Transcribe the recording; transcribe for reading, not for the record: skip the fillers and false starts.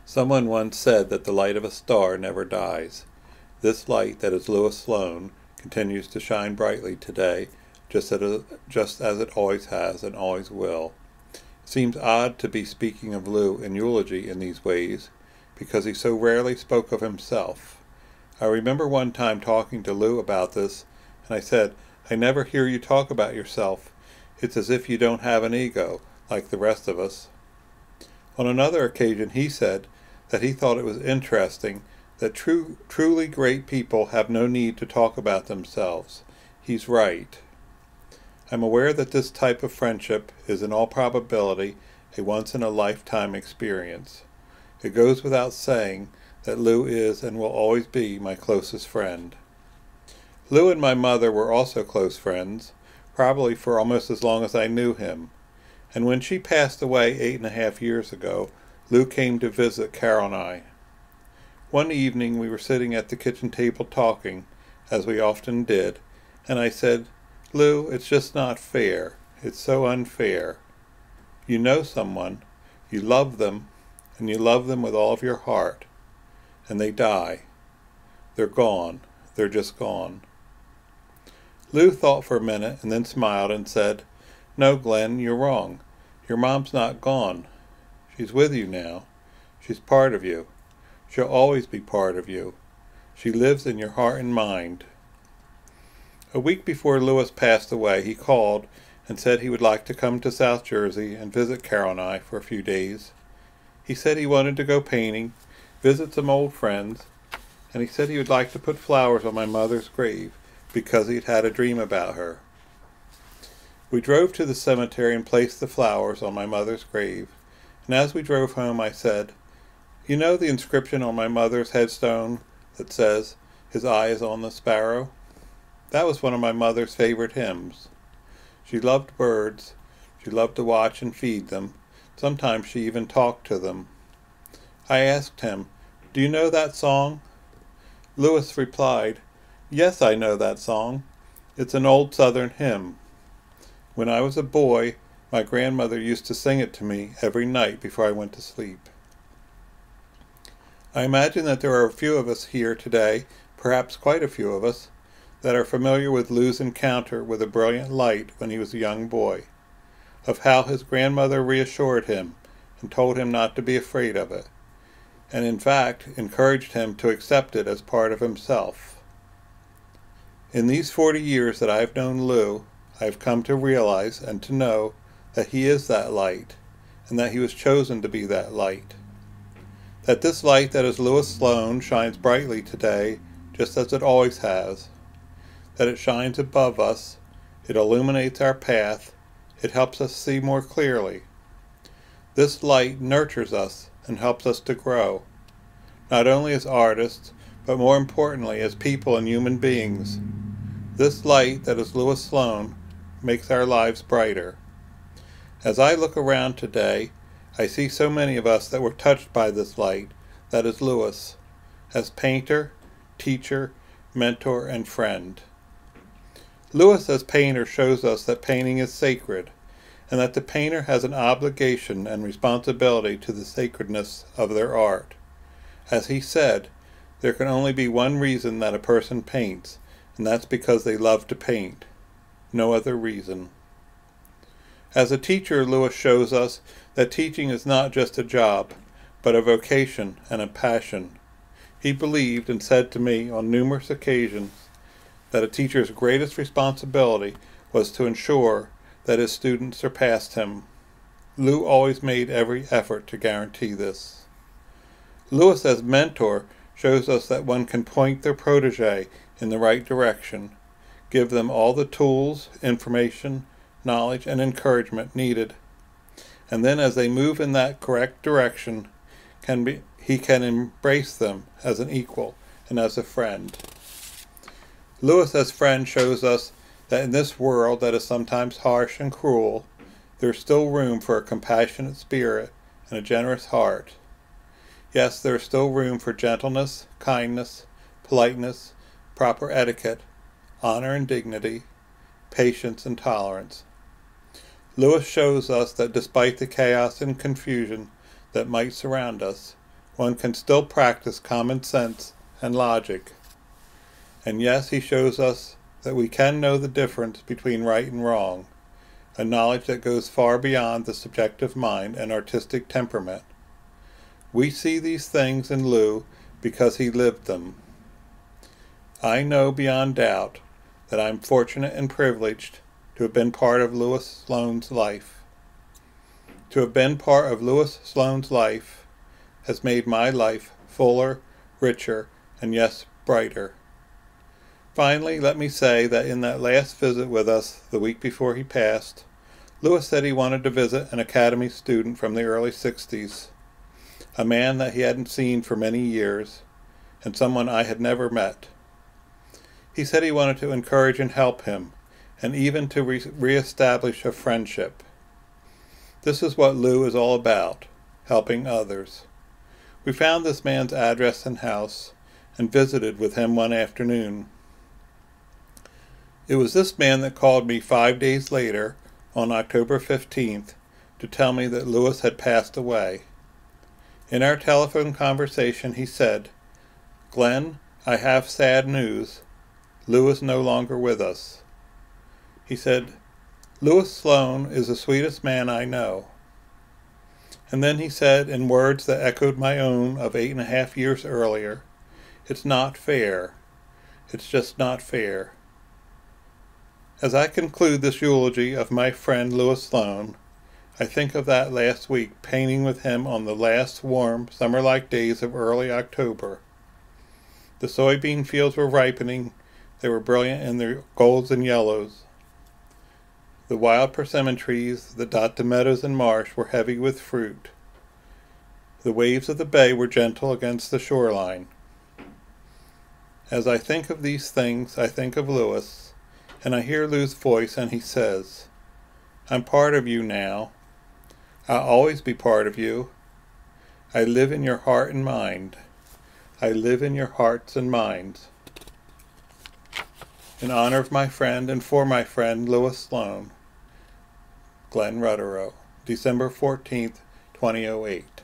Someone once said that the light of a star never dies. This light, that is Louis Sloan, continues to shine brightly today, just as it always has and always will. It seems odd to be speaking of Lou in Eulogy in these ways, because he so rarely spoke of himself. I remember one time talking to Lou about this, and I said, "I never hear you talk about yourself. It's as if you don't have an ego, like the rest of us." On another occasion he said that he thought it was interesting that truly great people have no need to talk about themselves. He's right. I'm aware that this type of friendship is in all probability a once-in-a-lifetime experience. It goes without saying that Lou is and will always be my closest friend. Lou and my mother were also close friends, probably for almost as long as I knew him. And when she passed away 8.5 years ago, Lou came to visit Carol and I. One evening we were sitting at the kitchen table talking, as we often did, and I said, "Lou, it's just not fair. It's so unfair. You know someone, you love them, and you love them with all of your heart, and they die. They're gone. They're just gone." Lou thought for a minute and then smiled and said, "No, Glenn, you're wrong. Your mom's not gone. She's with you now. She's part of you. She'll always be part of you. She lives in your heart and mind." A week before Louis passed away, he called and said he would like to come to South Jersey and visit Carol and I for a few days. He said he wanted to go painting, visit some old friends, and he said he would like to put flowers on my mother's grave because he'd had a dream about her. We drove to the cemetery and placed the flowers on my mother's grave, and as we drove home I said, "You know the inscription on my mother's headstone that says, 'His eye is on the sparrow'? That was one of my mother's favorite hymns. She loved birds. She loved to watch and feed them. Sometimes she even talked to them." I asked him, "Do you know that song?" Louis replied, "Yes, I know that song. It's an old Southern hymn. When I was a boy, my grandmother used to sing it to me every night before I went to sleep." I imagine that there are a few of us here today, perhaps quite a few of us, that are familiar with Lou's encounter with a brilliant light when he was a young boy, of how his grandmother reassured him and told him not to be afraid of it, and in fact encouraged him to accept it as part of himself. In these 40 years that I have known Lou, I have come to realize and to know that he is that light, and that he was chosen to be that light. That this light that is Louis Sloan shines brightly today, just as it always has. That it shines above us, it illuminates our path, it helps us see more clearly. This light nurtures us and helps us to grow, not only as artists, but more importantly as people and human beings. This light that is Louis Sloan makes our lives brighter. As I look around today, I see so many of us that were touched by this light, that is Louis, as painter, teacher, mentor, and friend. Louis as painter shows us that painting is sacred, and that the painter has an obligation and responsibility to the sacredness of their art. As he said, there can only be one reason that a person paints, and that's because they love to paint. No other reason. As a teacher, Louis shows us that teaching is not just a job, but a vocation and a passion. He believed and said to me on numerous occasions that a teacher's greatest responsibility was to ensure that his students surpassed him. Lou always made every effort to guarantee this. Louis as mentor shows us that one can point their protege in the right direction, give them all the tools, information, knowledge, and encouragement needed, and then as they move in that correct direction, he can embrace them as an equal and as a friend. Louis as friend shows us that in this world that is sometimes harsh and cruel, there is still room for a compassionate spirit and a generous heart. Yes, there is still room for gentleness, kindness, politeness, proper etiquette, honor and dignity, patience and tolerance. Louis shows us that despite the chaos and confusion that might surround us, one can still practice common sense and logic. And yes, he shows us that we can know the difference between right and wrong, a knowledge that goes far beyond the subjective mind and artistic temperament. We see these things in Lou because he lived them. I know beyond doubt that I'm fortunate and privileged to have been part of Louis Sloan's life. To have been part of Louis Sloan's life has made my life fuller, richer, and yes, brighter. Finally, let me say that in that last visit with us the week before he passed, Louis said he wanted to visit an academy student from the early 60s, a man that he hadn't seen for many years, and someone I had never met. He said he wanted to encourage and help him, and even to reestablish a friendship. This is what Lou is all about, helping others. We found this man's address and house, and visited with him one afternoon. It was this man that called me 5 days later, on October 15th, to tell me that Louis had passed away. In our telephone conversation he said, "Glenn, I have sad news. Lou is no longer with us." He said, "Louis Sloan is the sweetest man I know." And then he said, in words that echoed my own of 8.5 years earlier, "It's not fair. It's just not fair." As I conclude this eulogy of my friend Louis Sloan, I think of that last week painting with him on the last warm, summer-like days of early October. The soybean fields were ripening. They were brilliant in their golds and yellows. The wild persimmon trees that dot the meadows and marsh were heavy with fruit. The waves of the bay were gentle against the shoreline. As I think of these things, I think of Louis, and I hear Lou's voice, and he says, "I'm part of you now. I'll always be part of you. I live in your heart and mind. I live in your hearts and minds." In honor of my friend and for my friend Louis Sloan, Glenn Rudderow, December 14th, 2008.